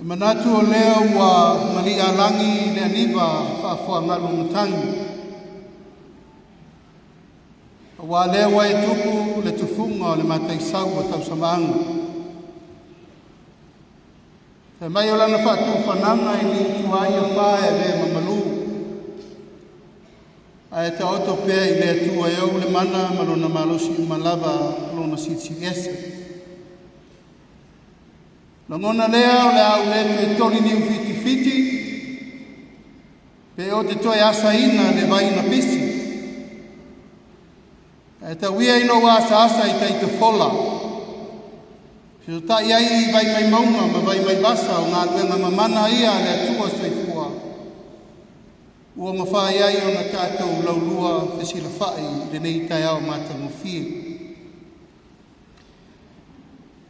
Manatu o lea ua mali alangi le aniva whaafua ngalu matangi. Wa lea wa e tuku le tufunga o le matai sau o tau samaanga. Te mai o lana whaatu whananga i ni tuai o whae le mamalu. A e te auto pēr i le tua e au le mana malona malosi malava lona sitsi. Langona lea o le au le te toli niu fiti pe o te toi asaina le vai na pisi. E ta wia ino wa asa i te fola. Pio ta iai vai mai maunga ma vai mai basa o ngā luenga mamana ia le atua soifua. Ua mawha iai o na tātou laulua te sila whai le nei tai au mata ngofie.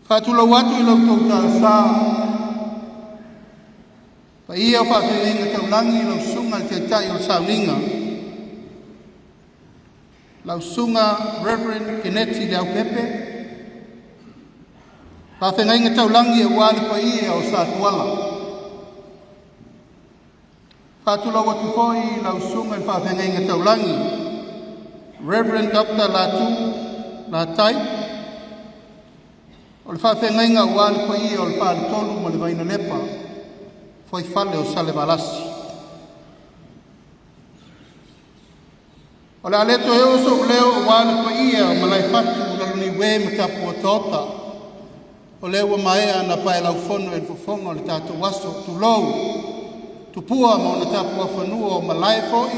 Whātula watu i lau tau tā sā. Pa ia o whawhiringa tau langi lau sunga te tai o sauninga. Lau sunga Reverend Keneti Leau Pepe. Whawhiringa tau langi e wāle pa ia o sātuala. Whātula watu hoi lau sunga i whawhiringa tau langi. Reverend Dr. Latu Latai. O le whawhengainga ua le koe o le whaale tolu mo le vaina lepa. Foi whale o sale balasi. O le aleto e oso leo ua le koe o malai whatu laluni we me tapu o tōta. O leo ua maea na pae lau whono e whafonga o le tātou waso tu lou. Tu pua ma ona tapu a whanua o malai fōi.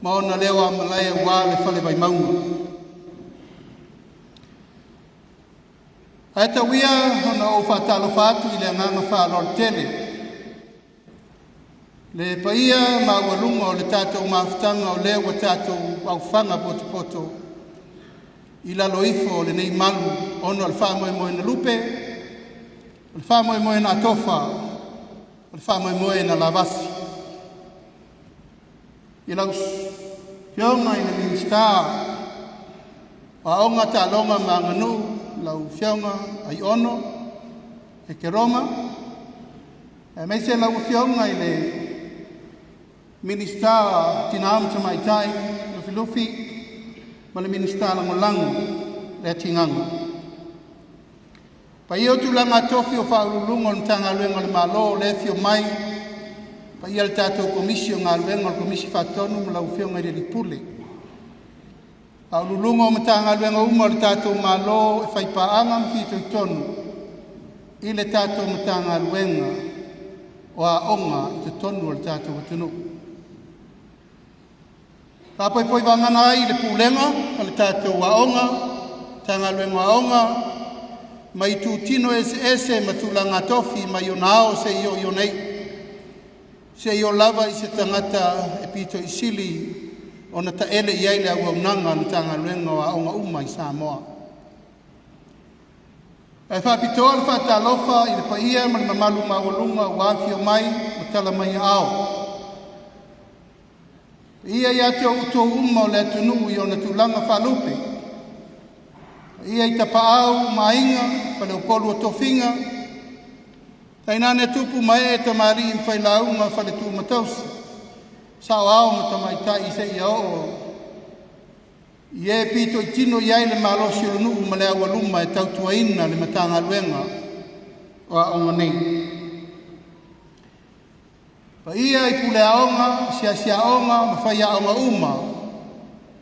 Ma ona leo a malai ua le whale vai maunga. Aeta wia hona o whatalo whatu i le anganga whaalor tele. Le paia ma walunga o le tātou mawhtanga o leo wa tātou au whanga poto. I lalo ifo o le nei malu ono al wha moe na lupe, al wha moe na tofa, al wha moe na lavasi. I lau fionga i na ministar, a onga ta longa ma nganu, lau whiaunga ai ono, e ke Roma. E mei se lau whiaunga i le minister tina amta mai tai, lufi, ma le minister langolangu, le tinganga. Pa i o tu langa tofi o whaululunga o tanga luenga le malo, le fio mai, pa i al tātou komisio ngā luenga o komisi whatonu, ma lau whiaunga i le lipule. Au lulunga o matanga luenga uma le tātou malo e whaipaanga mwhito i tonu. I le tātou matanga luenga o a onga i te tonu o le tātou watunu. Tāpoi poi wangana ai le pūlenga o le tātou a onga, tanga luenga a onga, mai tū tino ese matulanga tofi mai o nao se i o nei. Se i o lava i se tangata e pito i sili ona ta ele iai le au nanga na tanga luenga o aonga uma i Samoa. E whapitoa le whatalofa i le paia ma le mamalu mawalunga o awhio mai ma tala mai ao. Ia i ate o uto uma o le atunu i ona tulanga whalupe. Ia i tapa au mainga, whale o polu o tofinga. Tainane tupu mai e tamari i whailaunga whale tu matausi. Sao ao ma tamaitai i se ia o. I e pito i tino iai le malosi o nuu ma le awaluma e tautuaina le matanga luenga o a onga nei. Pa ia i pule aonga, sia aonga, ma whai aonga uma.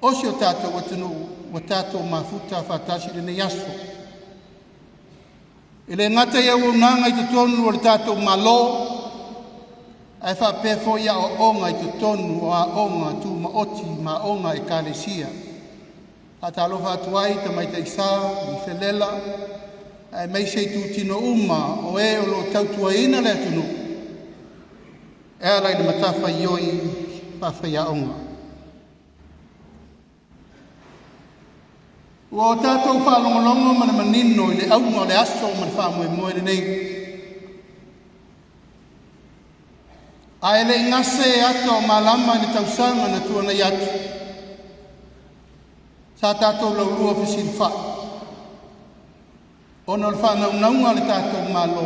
Osi o tātou watunu, wa tātou mafuta whatasi le nei aso. I le ngata ia unanga i te tonu o le tātou malo, ai fa pefo ia o onga i te tonu o a onga tu maoti ma onga e kalesia. A talo whatuai ta mai te isa, i felela, ai mei se tu tino uma o e o lo tautua ina le atunu. E alai le matafa ioi whawhai a onga. Ua o tātou whalongolongo mana manino i le aunga o le aso mana whamoe moe le nei. A ele ngase ato malama ni tausanga na tuana yatu. Sa tātou laulua fisil wha. Ono le whanau naunga le tātou malo.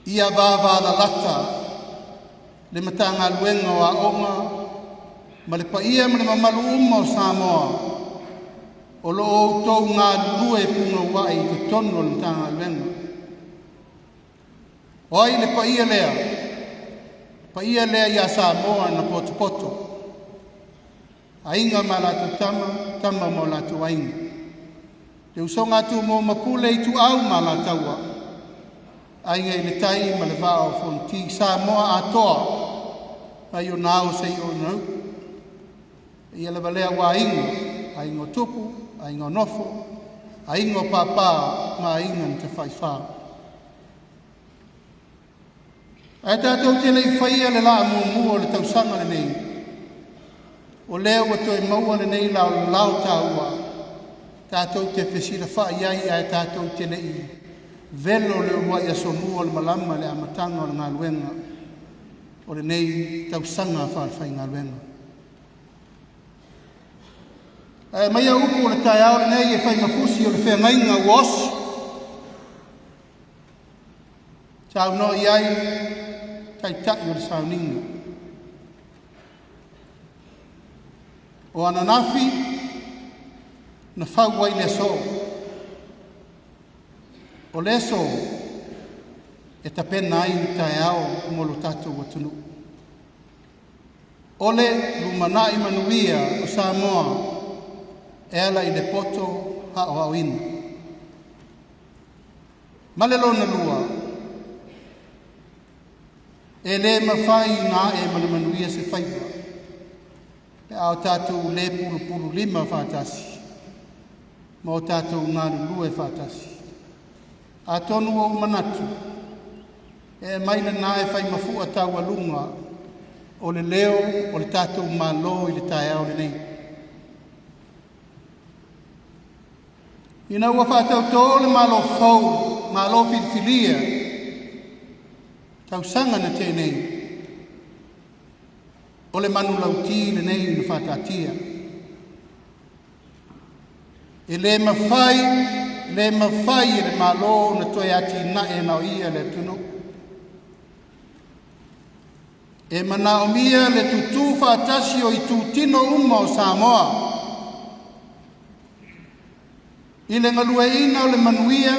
ia vāwāla lata le matanga luenga o aonga ma le paia ma le mamalu uma o Samoa o lo o tau ngā lue punga wai te tono le matanga luenga. O ai le paia lea ia Samoa na poto ainga ma latu tama mo latu ainga. Te usonga tu mo mapule i tu au ma lataua ainga i le tai ma le vao fonti Samoa atoa ai o nao sei o nau ia le valea wa ainga o tupu, ainga o nofo, ainga o papa ma ainga ni te whaiwha. Ai tātou te lei whaia le la mua le tausanga le nei o leo wa toi maua le nei lau tāua tātou te whesira whai ai ai tātou te lei velo le ua ia somua le malama le amatanga o le ngā luenga o le nei tausanga whai ngā luenga. Mai a upu o le tai ao le nei e whai mafusi o le whengainga was tau no iai tai tai o le sauninga. O ananafi na whau ai le so. O le so e tapena ai tai ao mo lo tātou watunu. O le lumanai manuia o Samoa e ala i le poto hao hao ina. Malelo na lua e le mawhai ngā e manuia se whaipa. E au tātou le pulu lima whātasi. Ma o tātou ngā lulu e whātasi. A tonu o manatu. E maile nā e whai mafua tau alunga o le leo o le tātou malo i le tae au le nei. Ina ua whātau tō le malo fau, malo filfilia. Tau sanga na tēnei. O le manu lauti le nei na whātātia. E le mawhai le malo na toi ati na e nao ia le tunu. E mana o mia le tutu whātasi o i tūtino uma o Samoa. I le ngalue ina o le manuia,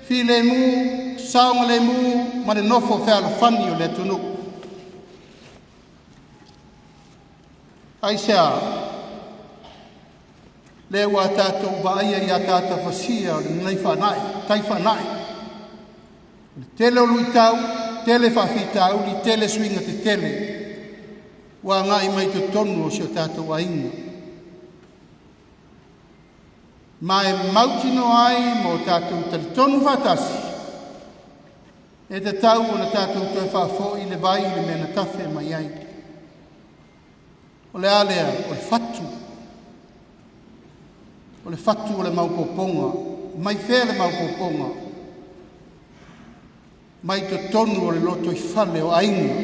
fi le mu, saonga le mu, ma le nofo whea fani o le tunu. Aisea, le ua tātou baia i a tātou whasia o le nei whanai, tai whanai. Tele o lui tau, tele whawhitau, li tele swinga te tele. Wa ngai mai te tonu o sio tātou ainga. Ma e mautino ai mo tātou tali tonu whatasi. E te tau o na tātou toi whafo i le vai le mena tawhe mai ai. O le alea, o le whatu. O le whatu o le maupoponga. Mai whea le maupoponga. Mai te tonu o le loto i whale o ainga.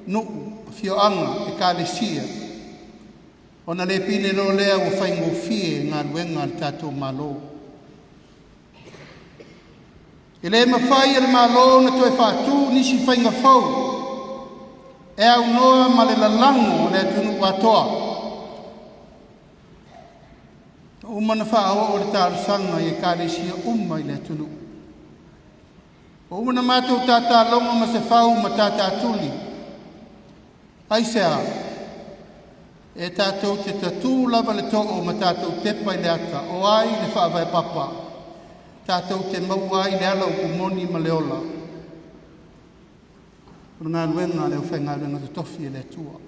Nuku, whioanga, e ka le sia. O na le pine lo lea o whaingo fie ngā luenga le tātou malo. E le mawhai le malo na toi whātū nisi whainga whau. E au noa ma le lalango le atunu watoa. Umana whao o le tārusanga e ka le sia i le atunu. O umana mātou tātā longa ma se whau ma tātā tuli. Aisea, e tātou te tatu lava le to'o ma tātou tepa i le ata, o ai le whaavai papa. Tātou te mau ai le ala o kumoni ma le ola. O ngā luenga le uwhai ngā luenga te tofi e le tua.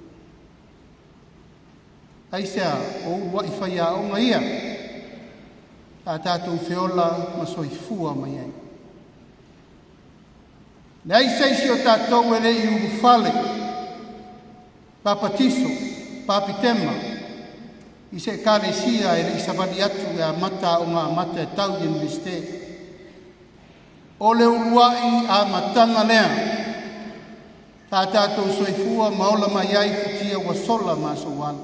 Aisea, o ua i whai a onga ia. Tā tātou whiola ma soi fua mai ai. Le aisea isi o tātou e le i urufale. Papatiso. Papitema, i se kare sia e le isabadi atu e a mata o ngā mata e tau i investe. O le uruai a matanga lea, tā tātou soifua maola mai ai futia wa sola ma so wala.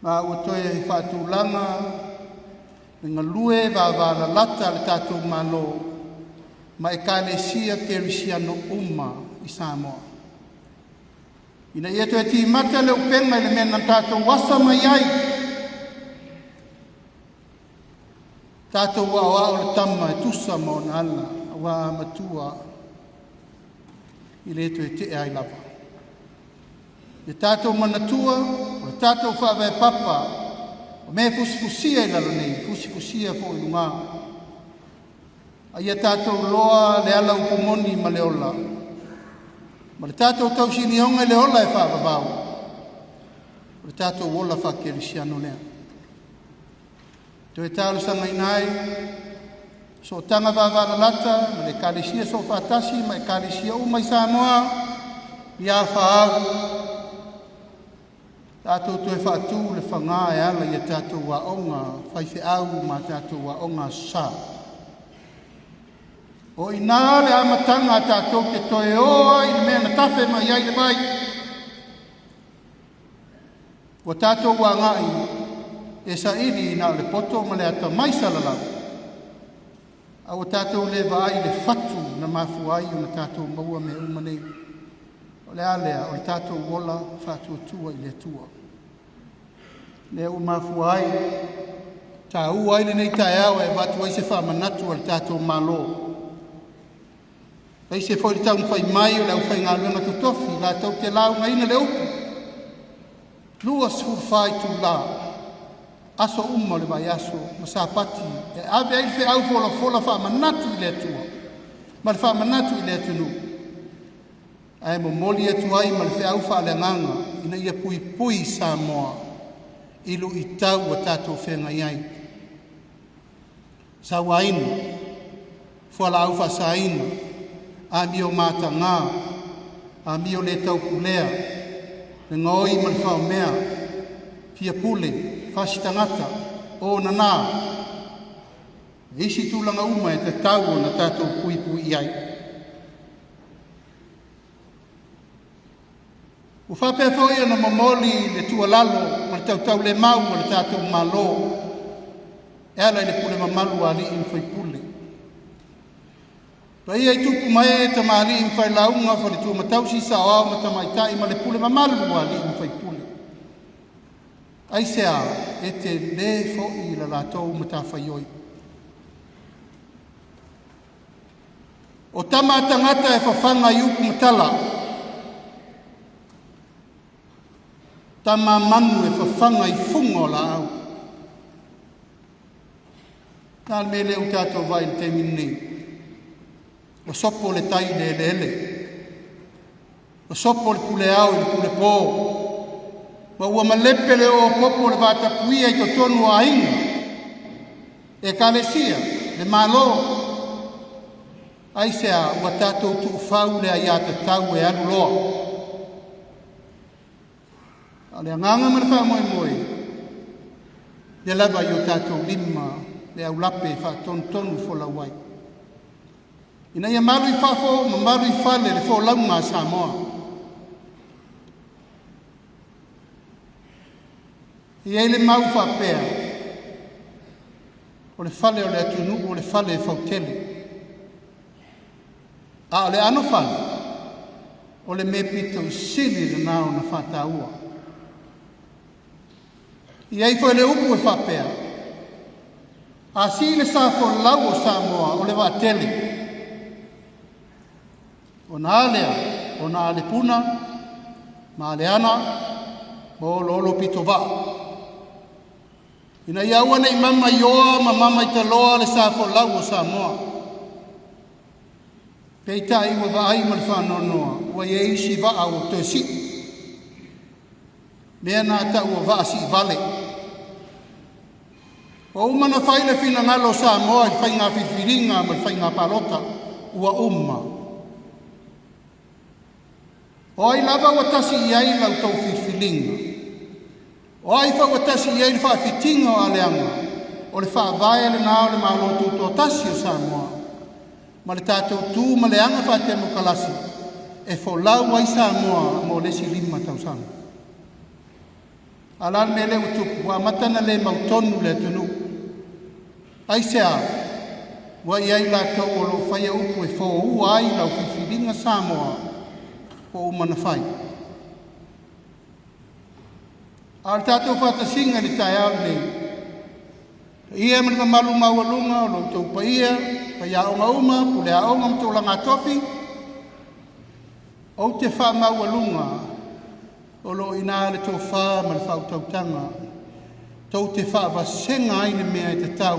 Ma ua toe i whaatūlanga, le ngalue wa la lata le tātou malo, ma ekalesia kerisiano uma i Samoa. Ina ia tu e ti mata le upenga le mena tātou wasa mai ai. Tātou wa o le tama e tusa mo na ala, wa matua i le tu e te ai lava. E tātou manatua, o tātou whawe papa, o me fusifusia i lalo nei, fusifusia fo i lunga. A ia tātou loa le ala upumoni ma le ola. Ma le tātou tausini onga le ola e whaababau. Le tātou wola whakerisiano lea. Te tālu sanga inai, so tanga wawara lata, ma le kāresia so whatasi, ma e kāresia o mai Samoa, ia whaau. Tātou tu e whaatu le whangā e ala ia tātou wa onga, whaife au ma tātou wa onga sa. O ina le amatanga tātou ke toe oa i le mea na tawhe mai ai le mai. O tātou wa ngai e sa ili na le poto ma le ata mai salalau. A o tātou le vai le fatu na mafu ai o na tātou maua me umanei. O le alea o le tātou wola fatu tua i le tua. Le u mafu ai tā ua ai le nei tae au e watu ai se whamanatu o le tātou malo. Ei se foi tau fai mai o le fai ngā luenga tutofi, la tau te lau ngai na le upu. Lua sfurfai tu la, aso umma le vai aso, masapati, e ave ai fe au fola wha manatu i le atua, ma le wha manatu i le atunu. Ai mo moli atu ai ma le fe au wha le nganga, ina ia pui pui Samoa, ilu i tau a tātou whenga iai. Sa waina, fuala au wha sa ina, a mi o mata ngā, a mi o le tau pulea, le ngoi ma le whao mea, fia pule, whasitangata, o na nā. Isi tūlanga uma e te tau o na tātou pui pui ai. U whapea whoi ana mamoli le tua lalo, ma le tau le mau ma le tātou malo, e ala i le pule mamalu a li in whai pule. Pa ia i tupu mai e ta maari in whai launga whare tua matausi sa o ma ta maitai ma le pule mamalu a li in whai pule. Ai se a e te le fo'i la lātou ma ta whaioi. O tama tangata e whawhanga i upu matala. Tama manu e whawhanga i fungo la au. Tāl me leo tātou vai le te minei. O sopo le tai le ele. O sopo le pule au i le pule pō. Ma ua malepe le o popo le vata kuia i to tonu a inga. E kalesia, le malo. Ai sea ua tātou tu whau le ai ata tau e anu loa. Ale anganga ma le wha moe moe. Le lava i o tātou lima le au lape wha tonu fola wai. Ina ia malu i whafo, ma malu i whale le fo launga a Samoa. I eile mau whapea. O le whale o le atunu, o le whale e whautele. A o le ano whale. O le mepito sili le nao na whataua. I ei fo le upu e whapea. A si le sa fo lau o Samoa, o le watele. O nā lea, o nā le puna, mā le ana, mo lolo pito wā. Ina iaua nei mama i oa, ma mama i te loa le sāfo lau o Samoa. Pei tā iwa wa ai ma le whanonoa, ua ye isi wa au te si. Mea nā ta ua wa si vale. O umana whaile fina ngalo Samoa, i whainga whiwhiringa, ma whainga palota, ua umma. O ai lava wa tasi i ai lau tau whiwhilinga. O ai wha wa tasi i ai wha whitinga o aleanga. O le wha vae le nao le malotu to tasi o Samoa. Ma le tātou tū ma le anga wha te mokalasi. E fo lau ai Samoa mo lesi lima tau sanga. Alan me leo tupu wa matana le mautonu le tunu. Ai sea, wa iai lātou o lo whaia upu e whōua ai lau whiwhiringa Samoa o umana whai. Ar tātou whatasinga ni tai au nei. Ia mana malu mawalunga o lo tau pa ia, pa ia onga uma, pule a onga mtau langa tofi, o te wha mawalunga o lo ina le tau wha ma le whau tautanga, tau te wha vasenga aine mea e te tau,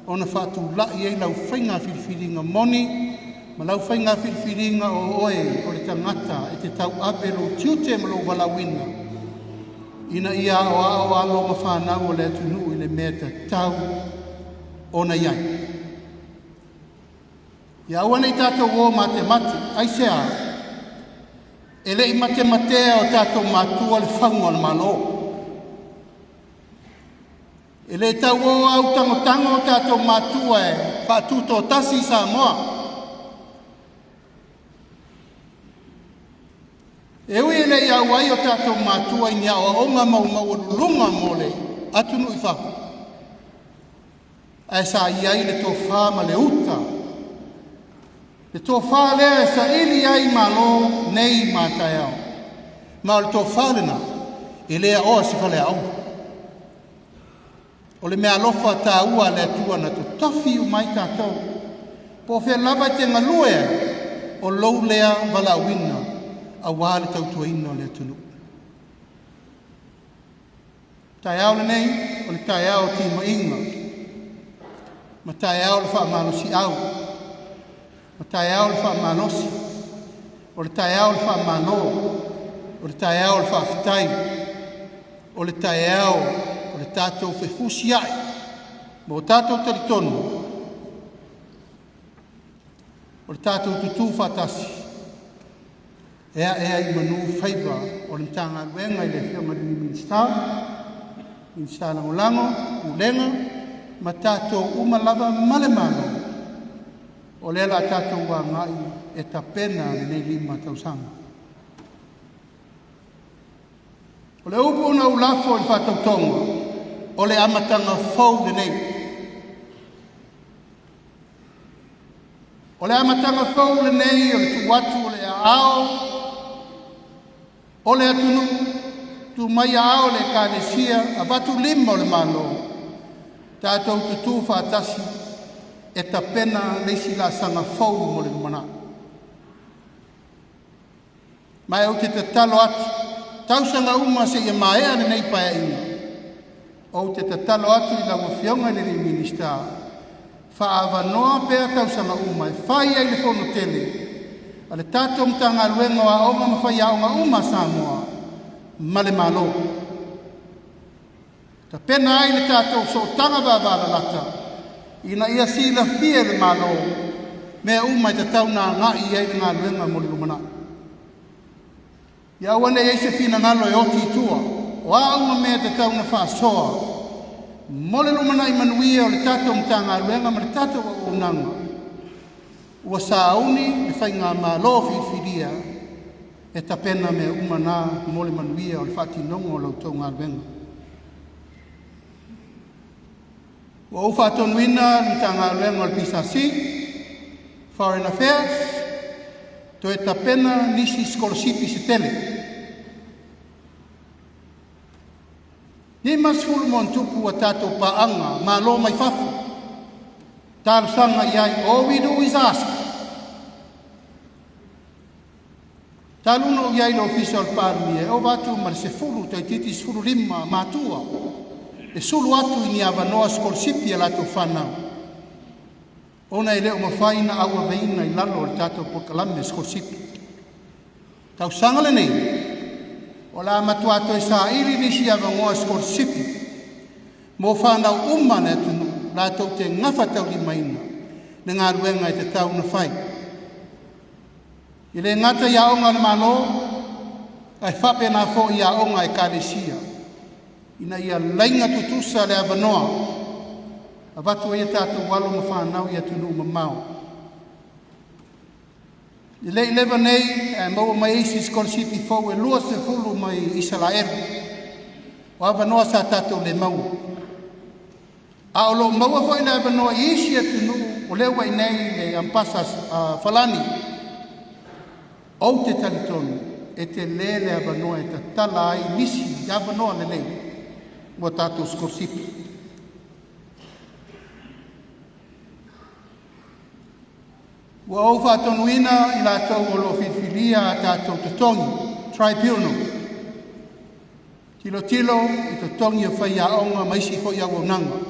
o na wha tu lai ei lau whainga whiriwhiringa moni, ma lau whainga whiriwhiringa o oe o le tangata e te tau apero tiute ma lo walawina. Ina ia o ao alo ma whanau o le atunu i le mea te tau o na iai. Ia awane i tātou o mate mate, ai se a, e le i mate matea o tātou mātua le whangu al malo. E le tau o au tango o tātou mātua e whātuto tasi sa moa. E ui ele i au ai o tātou mātua i nia o onga mau lunga mole atunu i whaku. E sa i ai le tō whāma le uta. Le tō whā lea e sa ili ai malo nei mātai au. Ma o le tō whālena e lea oa si whale au. O le mea lofa tā ua le atua na to tofi u mai tātou. Po whea lava te ngalue o lou lea wala wina. A wale tau tua ino le atunu. Tai au le nei, o le tai au ti ma inga. Ma tai au le wha malosi au. Ma tai au le wha malosi. O le tai au le wha malo. O le tai au le wha fitai. O le tai au, o le tātou whewhusi ai. Mo tātou taritonu. O le tātou tutu whatasi. Ea i manu whaiva o le tanga luenga i le whionga ni Minsta lango, ulenga, ma tātou umalava malemano. O le la tātou wa ngai e tapena nei lima tausanga. O le upu na ulafo i whatautonga, o le amatanga fau le nei. O le amatanga fau le nei, o le tuwatu o le ao, o le atunu, tu mai ao le kānesia, a watu lima o le malo. Tātou tutu whātasi, e ta pena leisi la sanga fau mo le lumana. Mai au te talo atu, tausanga uma se ia maea le nei pae ina. O te talo atu i la wafionga le Minsta. Whaavanoa pēr tausanga uma, e whai ai le whono tele. Ale tātou mtanga luenga wa onga mawhai aonga uma Samoa, male malo. Ta pena ai le tātou so tanga wawala lata, ina ia sila fie le malo, mea uma i te tau nā ngai ai ngā luenga mo le lumana. Ia wane ei se fina ngalo e oti tua, o a uma mea te tau na whāsoa, mo le lumana i manuia o le tātou mtanga luenga, ma le tātou wa unanga. Ua sauni, e whai ngā malo whiwhiria, e tapena mea umana mo le manuia o le whatinongo o lautou ngā luenga. Ua uwhatonuina ni tā ngā luenga o le PCC, Foreign Affairs, to e tapena nisi skolosipi se tele. Ni masfulu mon tupu a tātou paanga, malo mai whafu. Tālu sanga iai, all we do is ask. Tālu no iai lo official parmi e o watu ma se fulu, tai titi sfulu lima mātua. E sulu atu i ni awanoa skolsipi a lato whanau. Ona e leo mawhaina aua veina i lalo o le tātou pokalame skolsipi. Tau sangale nei, o la matuato e sa iri nisi awangoa skolsipi. Mo whanau umane atunu. La tau te ngawhatau li maina, ne ngā ruenga i te tau na whai. I le ngata ia onga le malo, ai whape nā fo ia onga e kāresia. Ina ia lainga tutusa le awanoa, a watu e tātou walo ma whanau i atunu ma mau. I le lewa nei, e maua mai isi skolsipi fau e lua se fulu mai Israel. O awanoa sa tātou le mau. A o lo maua foi na banoa isi atunu o leo wai nei le ampasa falani o te talitonu e te lele avanoa e ta tala ai nisi avanoa le lei mo tātou skorsipi. Ua au whātonuina i lātou o lo whiwhiria a tātou tatongi, tribunal. Tilo i tatongi o whai aonga maisi fo ia wonanga.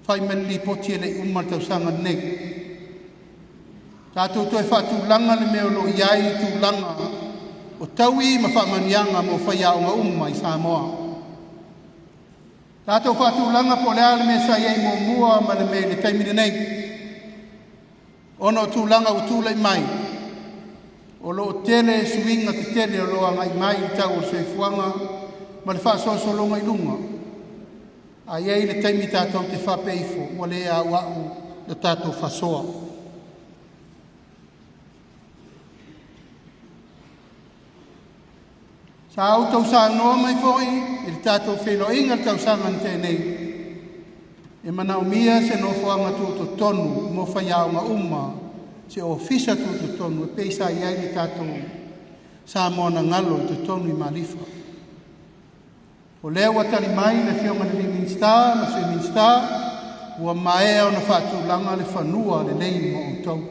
Whai meni poti e le tau sanga nei. Tātou toi whātulanga le meo lo iai tūlanga o taui ma whamanianga mo whai aonga i Samoa. Tātou whātulanga po lea le me sa iei mo mua ma le me le taimine nei. Ono tūlanga o tūlai mai. O lo tele suinga te tele o loa ngai mai i tau o seifuanga ma le whaasosolonga i lunga. A iei le taimi tātou te whapeifo ua le a wau le tātou whasoa. Sa au tau sa noa mai foi i le tātou whelo inga le tau sangan tēnei. E mana o mia se no whaanga tūto tonu mo whaiaonga se ofisa tūto tonu e peisa iai le tātou sa mona ngalo tūto tonu i malifa. O leo watari mai le whionga le Westminster, na Westminster, ua mae o na whaatulanga le whanua le lei mo o tau.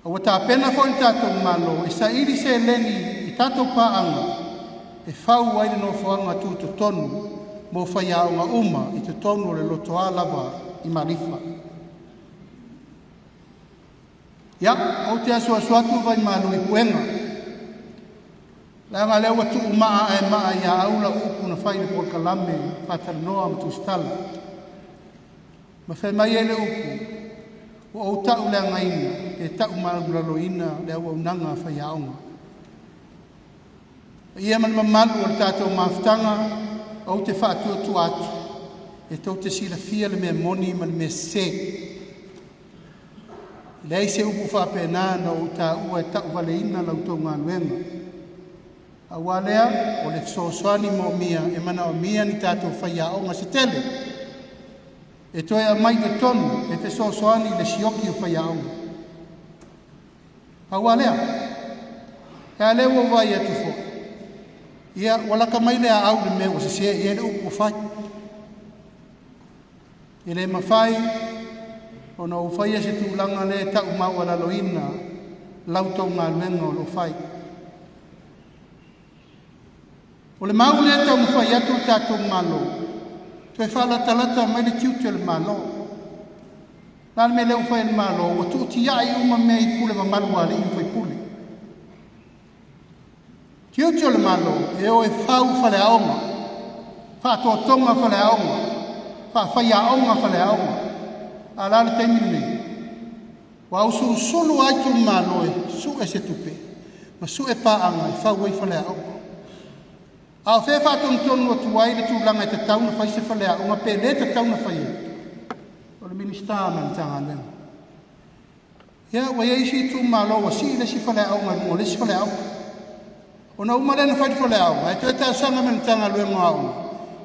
Ua tā pena fo i tātou malo, e sa iri se leni i tātou paanga, e whau ai le no whaanga tūto tonu, mo whaiaonga i te tonu le loto lava i malifa. Ia, o te asua suatu vai malu i puenga. Langa leo atu umaa e maa ia aula upu na whai le polkalame, whataranoa ma tūstala. Ma whai mai ele upu, o tau lea ngaina, e tau marulaloina lea waunanga whaiaonga. Ia man mamalu o le tātou maftanga, au te whaatua tu atu, e tau te sila fia le mea moni ma le mea se. Lei se upu whapena na o ta ua e tau vale ina lau tau ngā nuenga. A walea, o le sosoani mo mia, e mana o mia ni tātou whaiaonga se tele. E toi a mai te tonu, e te sosoani le sioki o whaiaonga. A walea, e a leo o vai atu fo. Ia, walaka mai lea au le mea o se sea, ia le upu whai. I le mawhai, o na uwhaia se tūlanga le tau mau ala loina, lau tau ngā luenga o lo whai. O le mau le tau mwhai atu tātou malo, tu e whala talata mai le tiutu le malo. Nāle me leo whai le malo, o tu ti ai uma mea i pule ma malua le i whai pule. Tiutu le malo, e o e whau whale aonga, whātua tonga whale aonga, whai aonga whale aonga. Ala le taimini nei. Wa au sulu ai tu malo e su e se tupe. Ma su e paanga e whau ai whale aonga. Au whea whātonu tonu atu ai le tūlanga e te tauna whai se whale aonga pe le te tauna whai e. O le minister man tanga leo. Ia, wa eisi tu malo wa si le si whale aonga mo le si whale aonga. O na umarena whai whale aonga. E tu e ta sanga man tanga luenga aonga.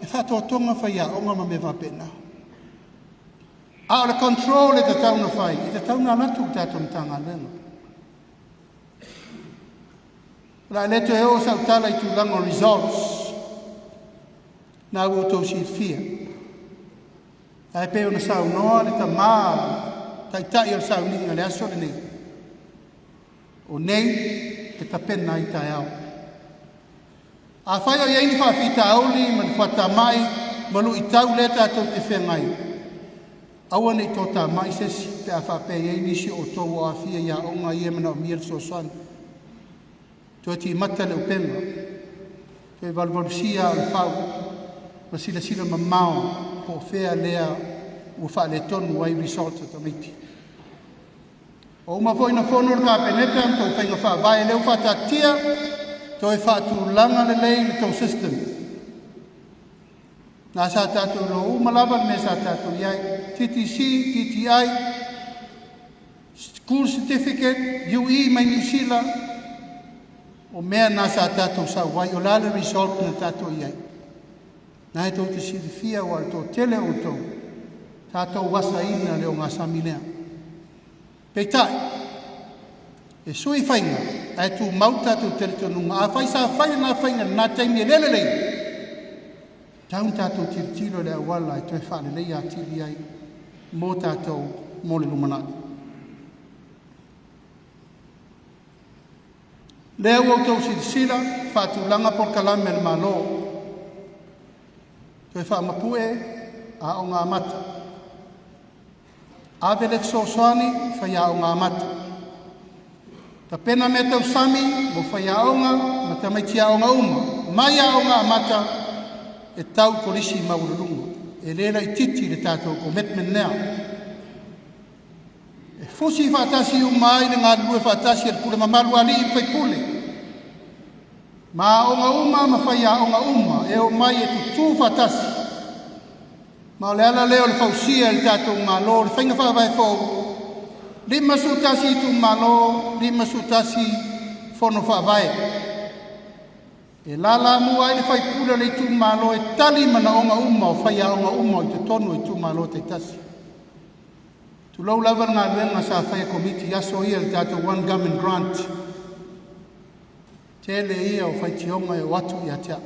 E whātua tonga whai aonga ma me wapena. A le control e te tauna whai, e te tauna latu tātou tanga lenga. La leto e o sa utala i tūlanga results, na ua tau si fia. A e peo na sau noa le ta maa, ta i tai al sau ninga le aso le nei. O nei, e ta pena i tai au. A whai o iei ni whawhita auli, ma ni whata mai, malu i tau le tātou te whengai. Aua nei tō mai sesi pe a whape ei nisi o tō o a fia ia o ngā ia mana o mia so soan. Tō ti mata le upenga. Tō e valvarusia o le whau. Ma sila sila mamao po whea lea ua wha le tonu ai resort ta maiti. O uma fo ina whono rā peneta tō whainga wha vai leo whata tia tō e whatu langa le lei le tō system. Nā sa tātou lo umalaban me sa tātou iai, TTC, TTI, School Certificate, UE mai New Zealand, o mea nā sa tātou sa wai, o lale result na tātou iai. Nā e tō te sirifia o al tō tele o tō, tātou wasa ina leo ngā saminea. Pei tai, e sui whainga, ai tū mau tātou tere tonunga, a whai sa whai nā whainga nā taimi e lelelei. Taun tātou tiro lea wala e toi whane lei a tiri ai, mō tātou mōle lumanai. Lea wau tau sila, whātulanga por kalame le malo. Toi whaamapue a o ngā mata. Avelek sosani whai a o ngā mata. Ta pena me tau sami, mo whai a o ngā, ma ta mai tia o ngā uma. Mai a o ngā mata, e tau korisi maururunga. E lera I titi le tātou ko metmen nea. E fusi whaatasi umai le ngā lue whaatasi al kule mamalu ali I whai pule. Ma o ngā uma, ma whai a o ngā uma, e o mai e tutu whaatasi. Ma o le ala leo le whausia le tātou ngā lo, le whainga whawai whau. Lima sutasi I tu malo, lima sutasi whono whawai. E lala mua I le whai pula le tu malo, e tali mana o ngā uma, o whai a o ngā uma, I te tonu I tu malo te tasi. Tu lau lava ngā luenga sa whai komiti, aso ia le tātou one government grant. Tele ia o whai tionga e watu I atea.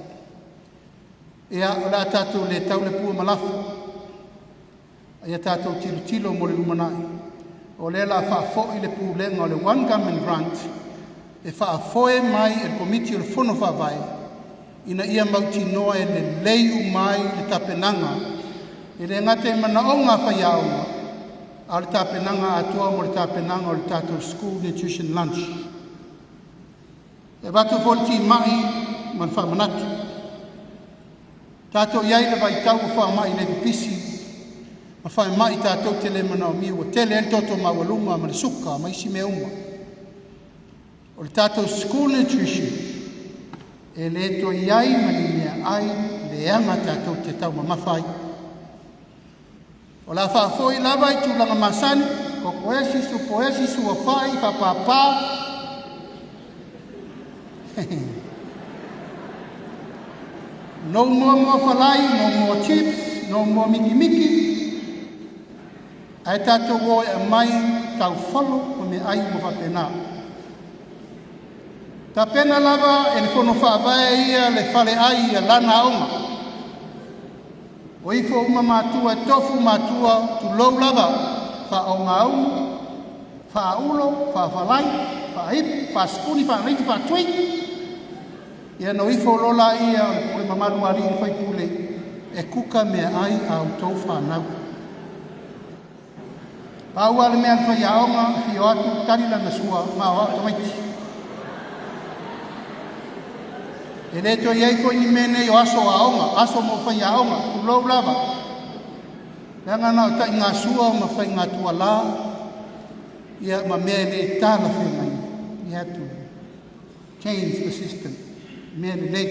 Ea o la tātou le tau le pua malafu. Ia tātou tilo mo le lumanai. O le la whaafo I le pua lenga o le one government grant. E whaafoe mai e komiti o le whono whawai. Ina ia mauti noa e le leiu mai le tapenanga. E le ngate mana o ngā whai aonga. A le tapenanga atua mo le tapenanga o le tātou school nutrition lunch. E watu volti mai man whamanatu. Tātou iai le vai tau wha mai le pisi. Ma whai mai tātou te le mana o miu. O tele el toto mawalunga ma le suka ma isi me uma. O le tātou school nutrition. E le to iai mani mea ai le anga tātou te tau ma mawhai. O la whaafoi lava I tūlanga masani. Ko poesi su a whai whapapā. No more falai, no more chips, no more miki. Ai tātou o e mai tau whalo o me ai mo whapena. Ta pena lava e le whono whaavai ia le whale ai a lana onga. O ifo uma mātua e tofu mātua tu lou lava wha o ngā unga, wha ulo, wha whalai, wha hipi, wha spuni, wha riki, wha tui. Ia no ifo lola ia o le mamaru ari I whai pule e kuka mea ai au tau whanau. Pau ale mea whai aonga fi o atu tarila na sua ma o atu maiti. E leto iei ko ni mene o aso aonga, aso mo whai aonga, tu lau lava. Leanga na o tai ngā sua ma whai ngā tua la, ia ma mea le tāla whenai. You have to change the system. Mea le lei.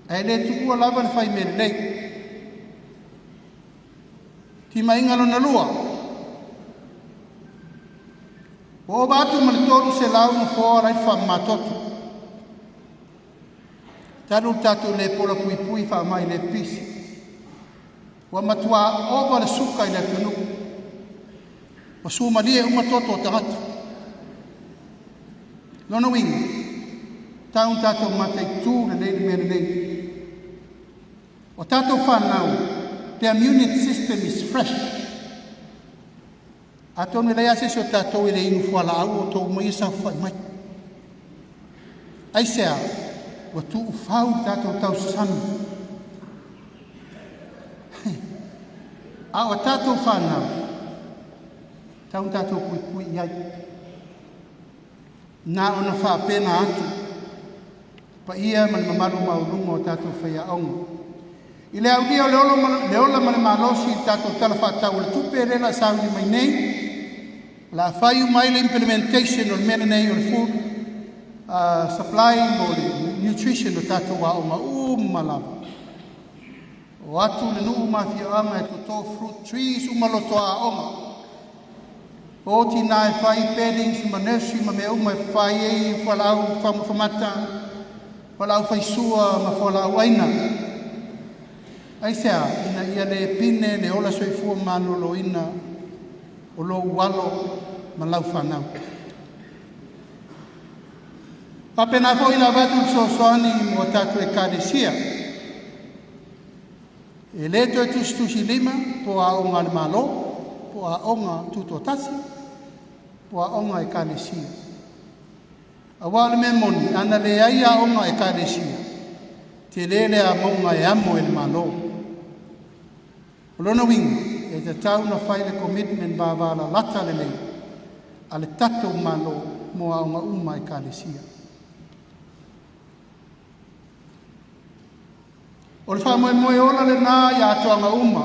Ai le tukua lava le whai mea le lei. Ti maingalo na lua. O batu ma le toru se lau na fōa rai wha matotu. Taru tatu le pola pui pui wha mai le pisi. Wa matua ova le suka I le tunu. Wa suma lia umatoto o tangata. Lona wingi. Taun tātou matai tū le nei mea nei. O tātou whanau, the immune system is fresh. A tonu lei ase so tātou I le inu whala au o tō mai sa whai mai. Ai sea, wa tū whau tātou tau sanu. A o tātou whanau, taun tātou pui pui iai. Nā ona whapena atu. Pa ia man mamaru maurunga o tātou whaia aunga. I le au lia le ola mane malosi tātou tala whātau le tupe rela sauri mai nei. La whaiu mai le implementation o le mena nei o le food supply o le nutrition o tātou wa aunga umalawa. O atu le nuu mawhia anga e to fruit trees umalotoa aunga. O ti nā e whai paddings ma nursery ma mea uma e whai e whalau whamata. Wala au whaisua ma wala au aina. Ai sea, ina ia le pine le ola soifua malolo ina o lo walo malau whanau. Papena fo ina vatu sosoani mo tatu e karesia. E leto e tustusi lima po a onga le malo, po a onga tutotasi, po a onga e karesia. Awale me moni, ana le ai a onga e karesia. Te lele a maunga e amo e le malo. Lona winga, e te tau na whaile commitment ba wala lata le lei, a le tatou malo mo a onga uma e karesia. O le wha moe ola le nā i atoanga uma.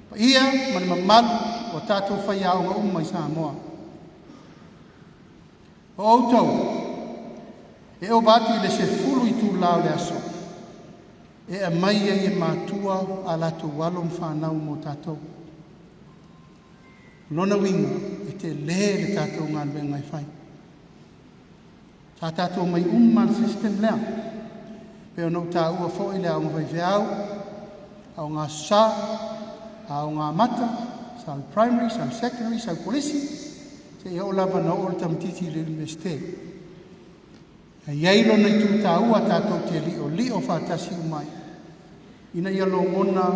Pa ia, mani mamalu, o tātou whai a onga uma i Samoa. O outou, e o bati le se fulu i tū lao le aso. E a mai e mātua a lato walo mwhanau mo tātou. Lona winga, e te le tātou ngā luenga i whai. Tā tātou mai umman system lea. Peo no tā ua fo i le au ngā whaiwheau, au ngā sa, au ngā mata, sal primary, sal secondary, sal polisi, te i o lava na o le tamatiti le universite. A iailo nei tū tā ua tātou te li o whātasi umai. Ina ia lo ngona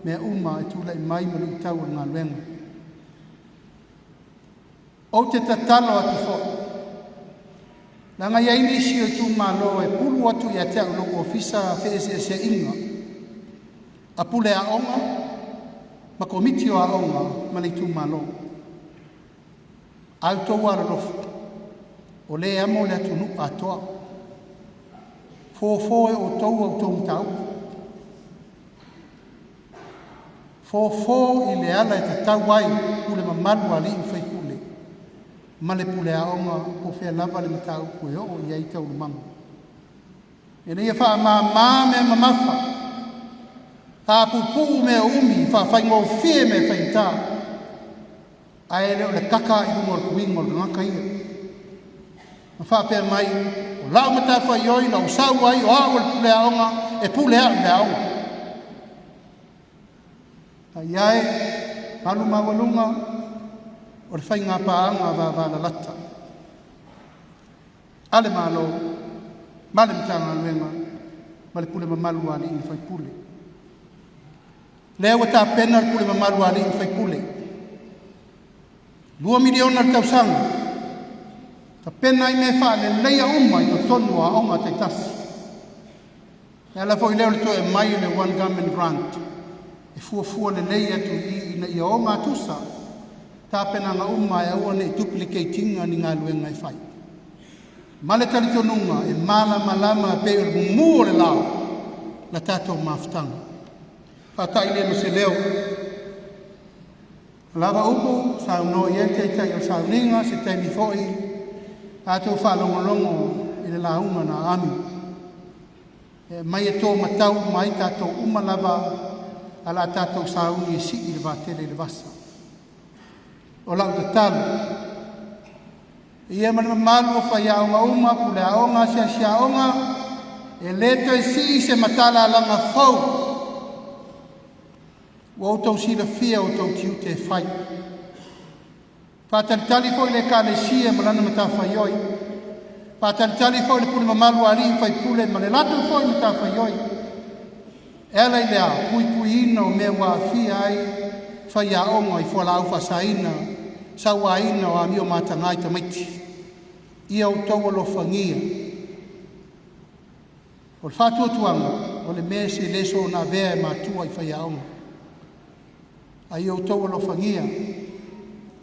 mea uma e tūla i mai manu i tau ngā luenga. O te tatalo atu fo. Nanga ia inisi o tū malo e pulu atu i a te au loko ofisa FSS inga. A pule a onga, ma komiti o a onga, ma nei tū malo. Au tau ara lofu. O le amo le atu nuka atoa. Fō e o tau au tau tau. Fō i le ala e te tau ai ule mamalu ali i whai kule. Ma le pule a onga o whea lava le matau koe o i ai tau lumangu. E nei e wha mā mea mamafa. Tā pupu mea umi wha whai ngō whie mea whai tā. Ai leo le kaka i umor kuingo le ngaka ia. Ma wha pēr mai o lau mata whai oi lau sau ai o au le pule a onga e pule a le a onga. Ta iae, malu mawalunga, o le whai ngā pāanga wāwāna lata. Ale malo, male mitanga luenga, male pule mamalu ali i whai pule. Lea wa tā pena le pule mamalu ali i whai pule. 2 miliona le tausanga. Ta pena i me wha le leia uma i to tonu a onga te tasi. E ala fo i leo le to e mai le one government grant. E fua le leia tu i o ngā tusa. Tā pena ngā uma e aua ne duplicatinga ni ngā luenga i whai. Male tali tonunga e malama pe o mumu o le lao la tātou mawhtanga. Whatai le se leo. Lava upo, sa no i te tai o sa ringa, se te mi foi, tātou whalongolongo i le launga na ami. Mai e tō matau mai tātou uma lava ala tātou sauni e si i le vātele le vasa. O lau te talu. Ia mana malu o whai aonga uma, pule aonga, si aonga, e leto e si se matala langa fau. O tau sila fia o tau tiu te whai. Pātalitali fo i le kāle sia malana mata whai oi. Pātalitali fo i le pule mamalu ali whai pule, ma le latu fo i mata whai oi. Ela i lea, pui ina o mea wā fia ai, whai a onga i whala au whasaina, sa wā ina o amio mātangai ta maiti. Ia o tau alo whangia. O le whātua tuanga, o le mea se leso na vea e mātua i whai a onga. Ai o tau alo whangia.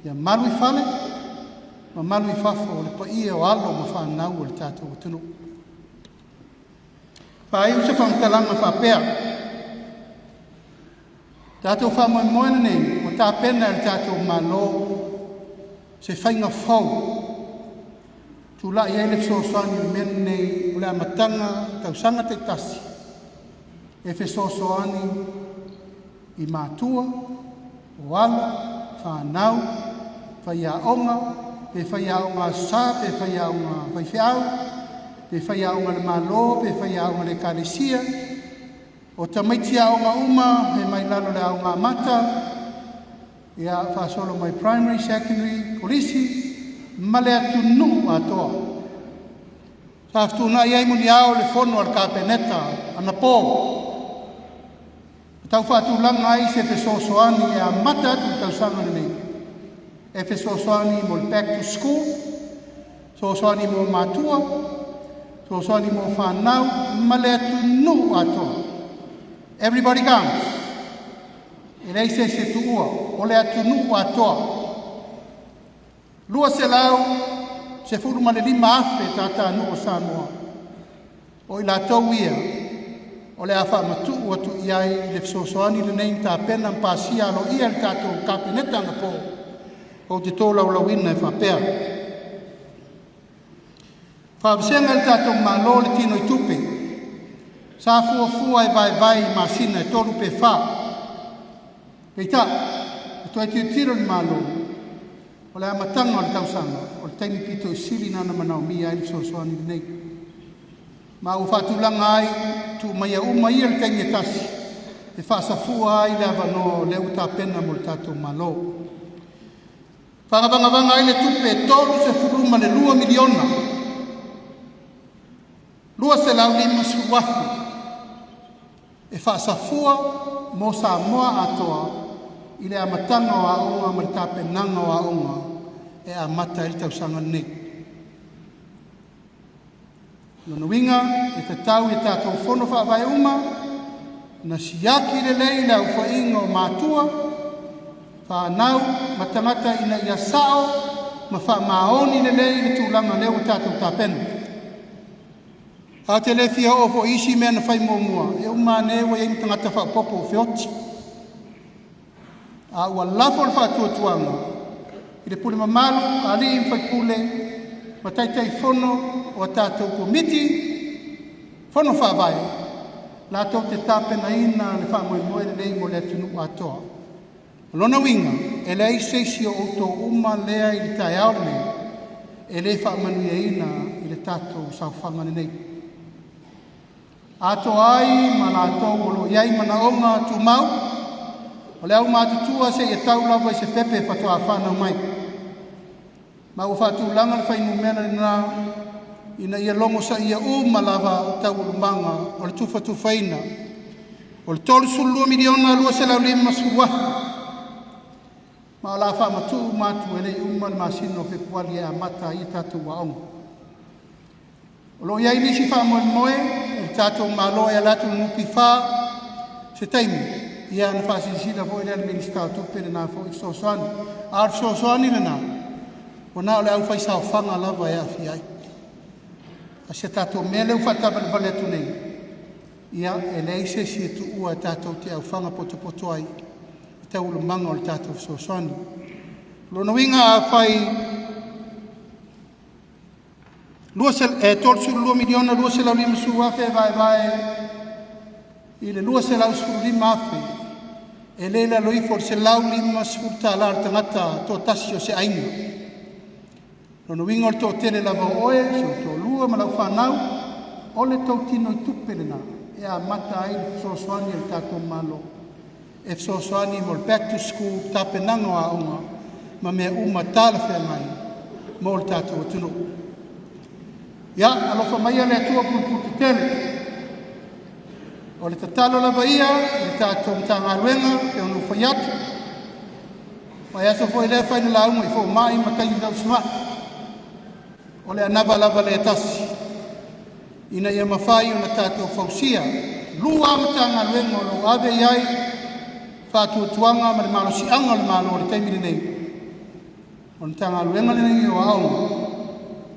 Ia malu i whale, ma malu i whafo, o le pa ia o alo ma whanau o le tātou tunu. Pai usa whantalanga whapea. Tātou whamoemoena nei, o tā pena le tātou malo, se whainga whau. Tu la ia ele sosoani men nei, o le amatanga, tausanga te tasi. E fe sosoani i mātua, o ala, whanau, whaiaonga, pe whaiaonga sa, pe whaiaonga whaiwhiau, pe whaiaonga le malo, pe whaiaonga le karesia, O tamaiti a o ngā uma, he mai lalo le au ngā mata, ia whaasolo mai primary, secondary, polisi, male atu nu atoa. Sa aftu na iai muni ao le fono al kapeneta, ana pō. Tau whaatu langa ai se te sosoani e a mata atu tau sanga nei. E te sosoani mo back to school, sosoani mo matua, sosoani mo whanau, male atu nu atoa. Everybody comes. E rei se tuua, o le atu nu atoa. Lua se lau, se furu ma le 5 afe tata nu o Samoa. O i la tau ia, o le awha matu atu iai le fisosoani le nei ta pena mpasia alo ia le tatou kapineta nga po. O te tō laulawina e whapea. Whavisenga le tatou malo le tino i tupe. Sa fua e vai masina e toru pe wha. Peita, e toi tiro ni malo. O le amatanga o le tausanga, o le taimi pito i siri nana manao mia e sosoani nei. Ma u whatulanga ai, tu mai a ia le taimi e tasi. E whaasafua ai le avano le uta pena mo le tatou malo. Whangavanga ai le tupe e toru se furuma le 2 miliona. Lua se lau 5 suwafu. E whaasafua mo Samoa atoa i le amatanga o aonga ma le tapenanga o aonga e a mata i tausanga nei. Nonuinga e te tau i tātou whono whaavai uma na siaki le lei la uwhainga o mātua whanau matangata ina ia sao ma wha maoni le lei le tūlanga leo tātou tāpenu. A te le fia ofo isi mea na whai mua. E uma newa e imtangata wha popo o whioti. A ua lafo le wha tuatuanga. I le pule mamalu, a li im whai pule, ma taitai whono o tātou komiti, whono wha vai. La tau te tāpena ina le wha moe le nei mo le tunu atoa. Lona winga, e le seisi o to uma lea i le tai aole, e le wha manuia ina i le tātou sau whangane nei. Ato ai, mana ato olo iai mana onga tu mau. O le au mātutua se e tau lawa i se pepe whatoa whanau mai. Ma u whatu langa le whainu mena ina ia longo sa ia malawa tau ulumanga o le tufa tufaina. O le tolu sulu 2 miliona lua se lau 5 suwa. Ma o la whamatu matu ele le masino whekuali e a mata i tatu waonga. O lo iai nisi whamoe e tātou malo e alatu nupi wha se taimi ia na whasisira fo ele minister tupere na fo i sosoani. Ar sosoani le nā. O nā o le au whaisao whanga lava e awhi ai. A se tātou mele u whataba vale atu nei. Ia e leise si e tu ua tātou te au whanga poto ai. I tau ulu manga o le tātou sosoani. Lono winga a whai tolu suru 2 miliona lua se lau 5 suru afe vai i le lua se lau suru 5 afe e le la loifo se lau 5 suru tala ar tangata to tasi o se ainga. Lono winga o le to tele lava oe se o to lua ma lau whanau o le tau tino i tupere na e a mata ai le sosoani e le tātou malo e sosoani mo le back to school tapenanga a onga ma mea uma tala whea mai mo le tātou atunu. Ia, alofa mai le atua puputi tele. O le tatalo lava ia, le tātou mtanga aluenga, e onu whaiatu. Wai aso fo ele whaina launga i fo mai matai i dau sma. O le anava lava le tasi. Ina ia mawhai o na tātou fausia. Lua mtanga aluenga o lo ave iai, whātua tuanga ma le malo si anga le malo o le taimiri nei. O le tanga aluenga le nei o aunga.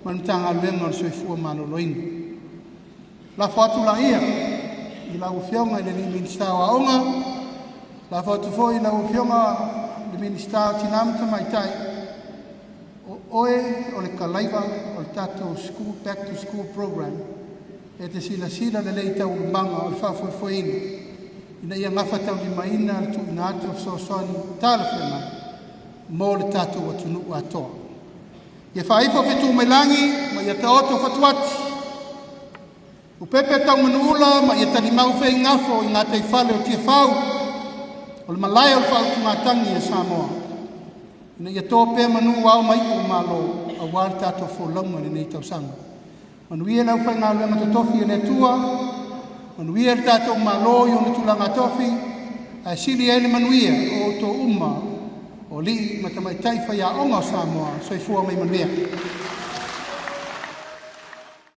Manutanga luenga o soifua maloloina. La whatu la ia, i la ufionga i le minister o aonga, la whatu fo i la ufionga le minister tinamta mai tai, o oe o le kalaiva o le tatou school, back to school program, e te sila le lei tau umbanga o le whafuefueina, ina ia ngafa tau di maina le tu ina atu o sosoani tala whenai, mo le tatou atunu atoa. Ia whaifo whetu mai langi, ma ia taoto whatuati. Upepe tau manuula ma ia tani mau whai ngafo i ngā tei whale o tia whau. O le malai o le whau tu ngā tangi e Samoa. Ina ia tō pē manu wau mai o malo a wāli tātou whōlaunga ni nei tau sanga. Manuia lau whai ngā luenga totofi e le tua. Manuia le tātou malo i o le tulanga tofi. A sili e le manuia o tō uma o li ma tamai tai whai a onga Samoa. Soifua mai manuia.